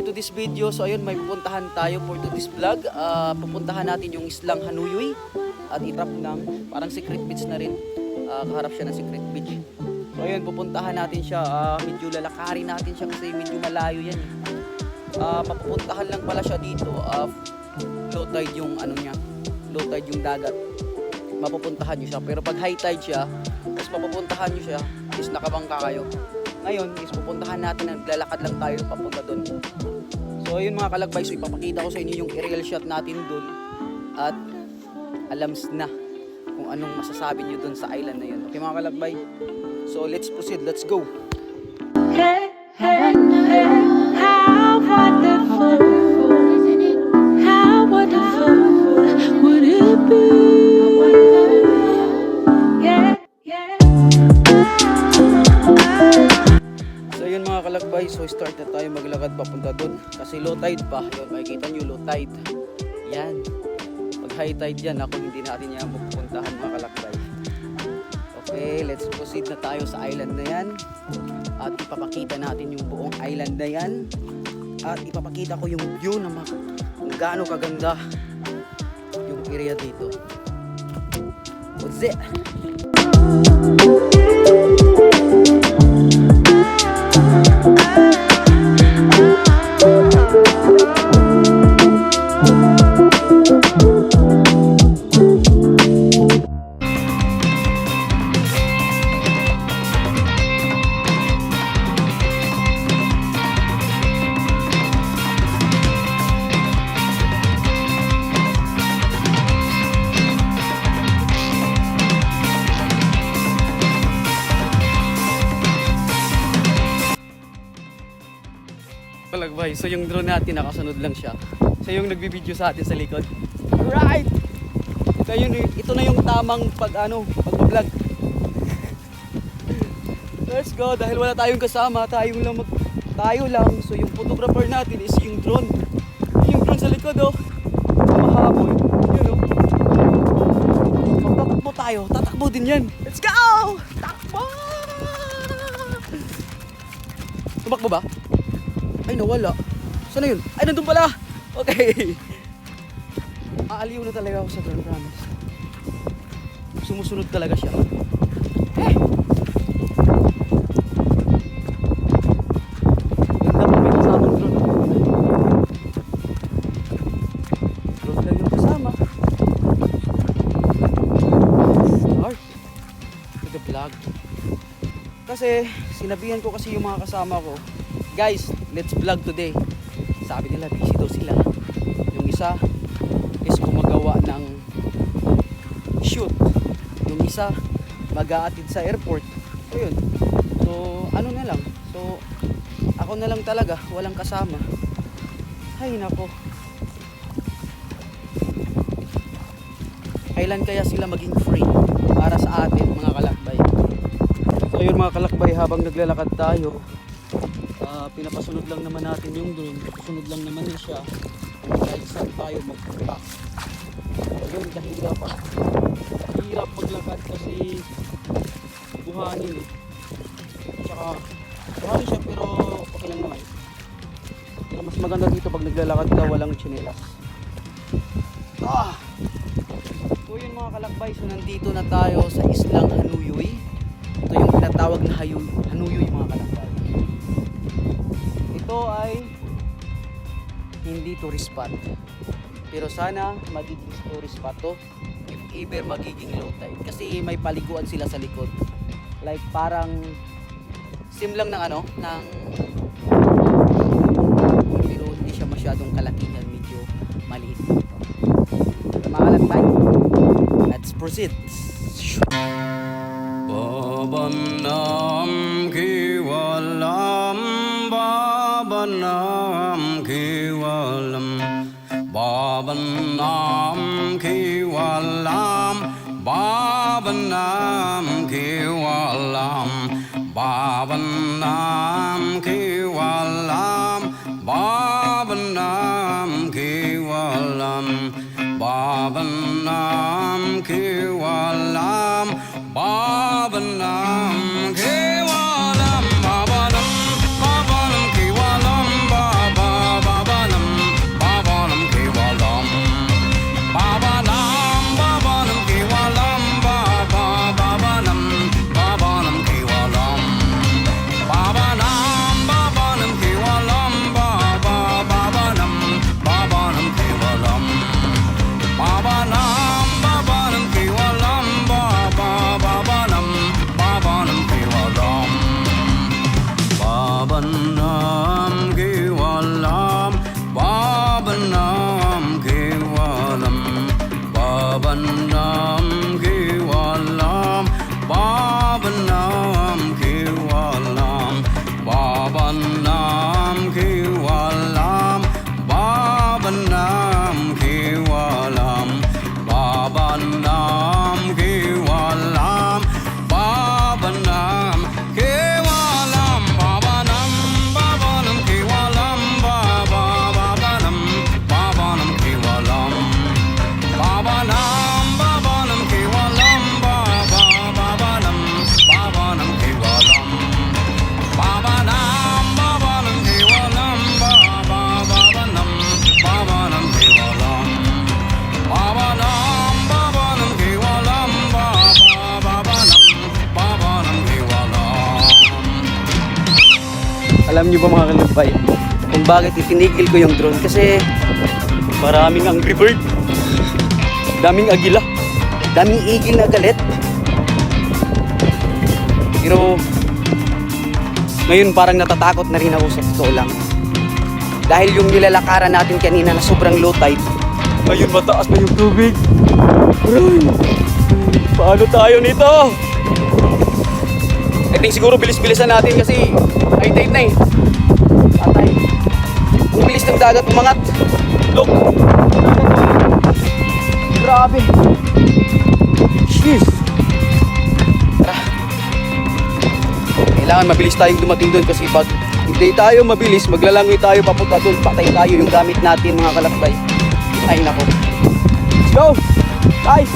today's video. So ayun, may pupuntahan tayo for today's vlog. Pupuntahan natin yung islang Hanuyuy at itrap ng parang secret beach na rin. Kaharap siya ng secret beach. So ayun, pupuntahan natin siya. Medyo lalakarin natin siya kasi medyo malayo yan. Papupuntahan lang pala siya dito. Low tide yung ano niya, low tide yung dagat. Mapupuntahan nyo siya. Pero pag high tide siya, tapos papupuntahan nyo siya, is nakabangka kayo. Ngayon is pupuntahan natin, naglalakad lang tayo papunta doon. So ayun mga kalagbay, so ipapakita ko sa inyo yung aerial shot natin doon. At alams na kung anong masasabi nyo doon sa island na yun. Okay mga kalagbay, so let's proceed, let's go. Hey, hey, hey, how wonderful, how wonderful would it be? Yeah, yeah. So yun mga kalakbay, so start na tayo maglakad papunta doon. Kasi low tide pa, yun makikita nyo low tide. Yan, pag high tide yan, ako hindi natin yan pupuntahan mga kalakbay. Okay, let's proceed na tayo sa island na yan. At ipapakita natin yung buong island na yan. At ipapakita ko yung view na kung gaano kaganda yung area dito. What's it? Kalagbay, so yung drone natin nakasunod lang siya. Siya yung nagbibideo sa atin sa likod. Right! Ito na yung tamang pag-vlog. Let's go, dahil wala tayong kasama, tayo lang. So yung photographer natin is yung drone. Yung drone sa likod mahabol. Yun Magtatakbo tayo, tatakbo din yan. Let's go! Takbo! Tumakbo ba? Ay, nawala. Saan na yun? Ay, nandun pala! Okay. Aaliw na talaga ako sa drone, promise. Sumusunod talaga siya. Eh! Ganda pa may kasamang drone. Drone lang yung kasama. Start. With the vlog. Kasi, sinabihan ko kasi yung mga kasama ko, guys, let's vlog today. Sabi nila, busy daw sila. Yung isa is gumagawa ng shoot. Yung isa, mag-aatid sa airport. So yun. So, ano na lang. So, ako na lang talaga, walang kasama. Ay, nako. Kailan kaya sila maging free para sa atin, mga kalakbay? So yun mga kalakbay, habang naglalakad tayo, pinapasunod lang naman natin yung drone, papasunod lang naman niya siya kahit saan tayo magpunta. Ayun, hirap maglakad kasi buhangin tsaka buhangin siya pero okay lang naman. Pero mas maganda dito pag naglalakad ka walang tsinelas. So yun mga kalakbay, so nandito na tayo sa islang Hanuyuy. Ito yung tinatawag na Hanuyuy mga kalakbay. Ito ay hindi tourist spot, pero sana magiging tourist spot to if ever magiging low tide, kasi may paliguan sila sa likod, like parang sim lang ng pero hindi siya masyadong kalakihan, medyo maliit. Mga kalakbay, let's proceed. Babanam kiwalam, Babanam kiwalam, Babanam kiwalam, Babanam kiwalam, Babanam kiwalam, Babanam kiwalam, Babanam kiwalam, Babanam kiwalam, Babanam kiwalam, Babanam Alam niyo ba mga kalambay, kung bakit itinigil ko yung drone? Kasi maraming angry bird, daming agila, daming igil na galit. Pero ngayon parang natatakot na rin ako sa totoo lang. Dahil yung nilalakaran natin kanina na sobrang low tide, ngayon mataas na yung tubig. Aray, paano tayo nito? I think siguro bilis-bilisan natin kasi high tide na eh. Patay. Ang bilis ng dagat umangat. Look. Grabe. Jeez. Tara. Kailangan mabilis tayong dumating doon kasi pag hindi tayo mabilis, maglalangoy tayo papunta doon, patay tayo yung gamit natin mga kalakbay. Ay nako. Let's go! Guys!